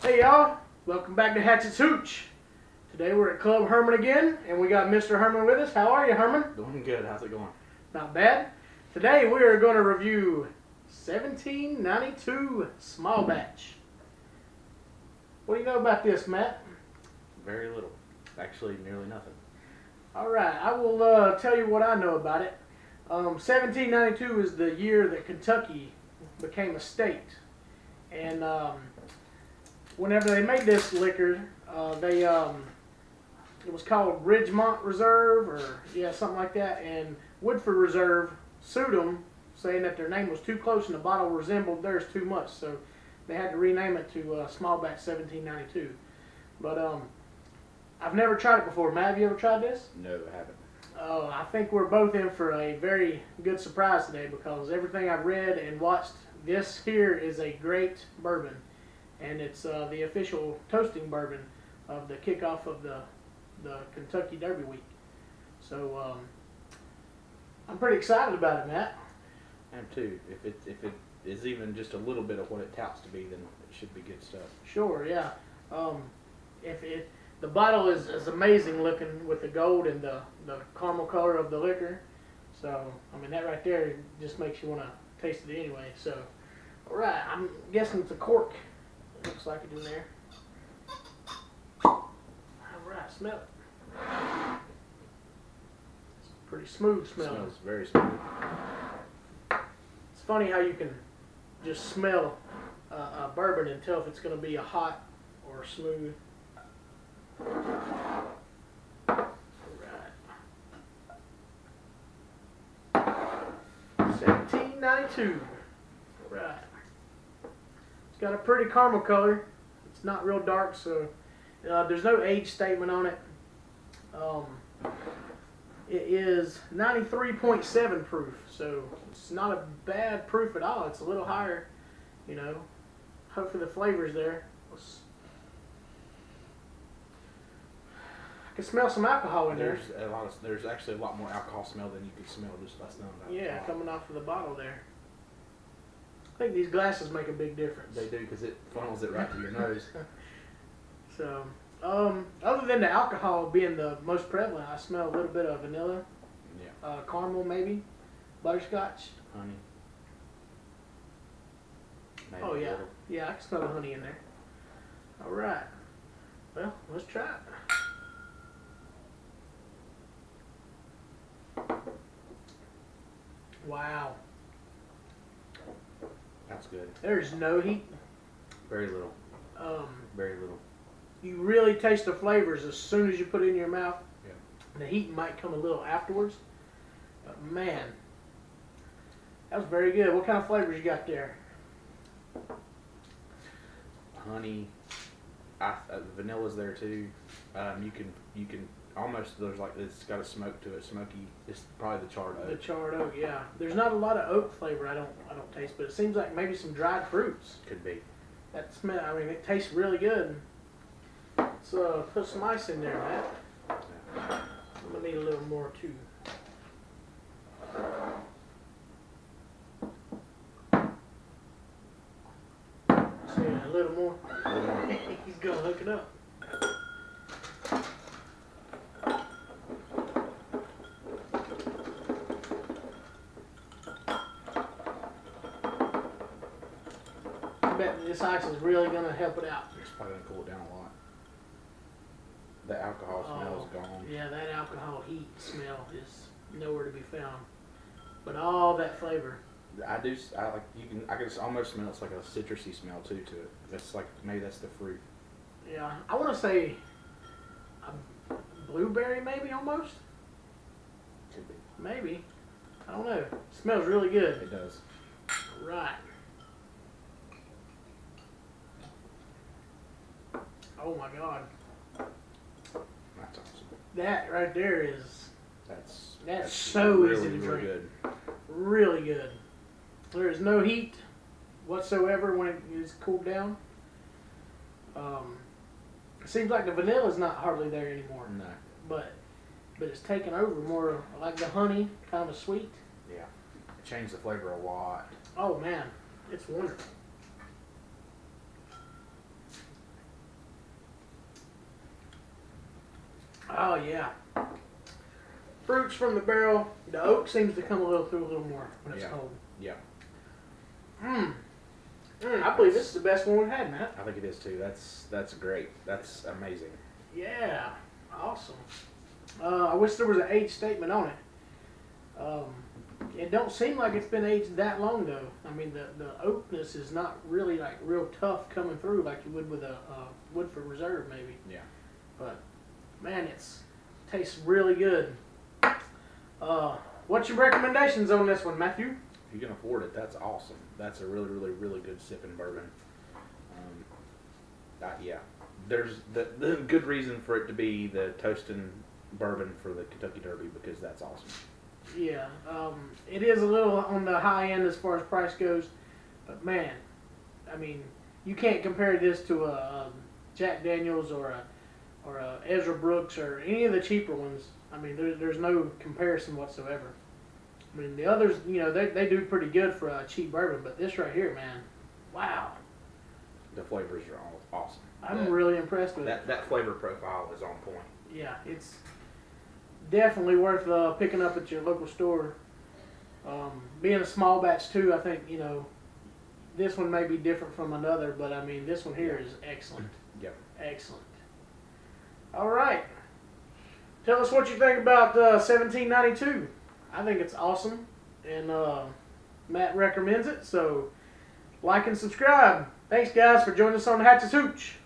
Hey y'all, welcome back to Hatchets Hooch. Today we're at Club Herman again, and we got Mr. Herman with us. How are you, Herman? Doing good. How's it going? Not bad. Today we are going to review 1792 small batch. What do you know about this, Matt? Very little. Actually, nearly nothing. All right, I will tell you what I know about it. 1792 is the year that Kentucky became a state, and whenever they made this liquor, it was called Ridgemont Reserve, or something like that, and Woodford Reserve sued them, saying that their name was too close and the bottle resembled theirs too much, so they had to rename it to Small Batch 1792. But I've never tried it before. Matt, have you ever tried this? No, I haven't. Oh, I think we're both in for a very good surprise today, because everything I've read and watched, this here is a great bourbon. And it's the official toasting bourbon of the kickoff of the Kentucky Derby week. So I'm pretty excited about it, Matt. I am too. If it is even just a little bit of what it touts to be, then it should be good stuff. Sure, yeah. The bottle is amazing looking with the gold and the caramel color of the liquor. So I mean, that right there just makes you want to taste it anyway. So all right, I'm guessing it's a cork. Looks like it in there. Alright, smell it. It's pretty smooth smell. It smells very smooth. It's funny how you can just smell a bourbon and tell if it's going to be a hot or smooth. Alright. 1792. Right. It's got a pretty caramel color. It's not real dark, so there's no age statement on it. It is 93.7 proof, so it's not a bad proof at all. It's a little higher, you know. Hopefully the flavor's there. I can smell some alcohol in there. There's actually a lot more alcohol smell than you could smell just by smelling that. Yeah, coming off of the bottle there. I think these glasses make a big difference. They do, because it funnels it right to your nose. So, other than the alcohol being the most prevalent, I smell a little bit of vanilla, caramel maybe, butterscotch. Honey. Maybe Oh yeah, little. yeah, I can smell the honey in there. All right, well, let's try it. Wow. That's good. There's no heat. Very little. Very little. You really taste the flavors as soon as you put it in your mouth. Yeah. The heat might come a little afterwards. But man, that was very good. What kind of flavors you got there? Honey. Vanilla's there too. You can almost, there's like, it's got a smoke to it, smoky. It's probably the charred oak. The charred oak, yeah. There's not a lot of oak flavor. I don't taste, but it seems like maybe some dried fruits. Could be. That smell. I mean, it tastes really good. Let's put some ice in there, Matt. Yeah. I'm gonna need a little more too. See, a little more. He's gonna hook it up. I bet this ice is really gonna help it out. It's probably going to cool it down a lot. The alcohol smell is gone. Yeah, that alcohol heat smell is nowhere to be found. But all that flavor. I can just almost smell, it's like a citrusy smell too to it. That's like, maybe that's the fruit. Yeah, I want to say a blueberry maybe almost. Could be. Maybe. I don't know. It smells really good. It does. Right. Oh my God. That's awesome. That right there is, That's so really, easy to really drink. good. Really good. There is no heat whatsoever when it is cooled down. It seems like the vanilla is not hardly there anymore. No. But it's taken over more like the honey, kind of sweet. Yeah. It changed the flavor a lot. Oh man, it's wonderful. Oh yeah. Fruits from the barrel. The oak seems to come through a little more when it's cold. Yeah. I believe this is the best one we've had, Matt. I think it is too. That's great. That's amazing. Yeah. Awesome. I wish there was an age statement on it. It don't seem like it's been aged that long though. I mean, the oakness is not really like real tough coming through like you would with a Woodford Reserve maybe. Yeah. But man, tastes really good. What's your recommendations on this one, Matthew? If you can afford it, that's awesome. That's a really, really, really good sipping bourbon. Yeah. There's the good reason for it to be the toasting bourbon for the Kentucky Derby because that's awesome. Yeah, it is a little on the high end as far as price goes, but man, I mean, you can't compare this to a Jack Daniels or a Ezra Brooks or any of the cheaper ones. I mean, there's no comparison whatsoever. I mean, the others, you know, they do pretty good for a cheap bourbon, but this right here, man, wow. The flavors are all awesome. I'm really impressed with it. That flavor profile is on point. Yeah, it's definitely worth picking up at your local store. Being a small batch too, I think, you know, this one may be different from another, but I mean, this one here is excellent. Yep. Excellent. All right. Tell us what you think about 1792. I think it's awesome, and Matt recommends it, so like and subscribe. Thanks, guys, for joining us on the Hatchets Hooch.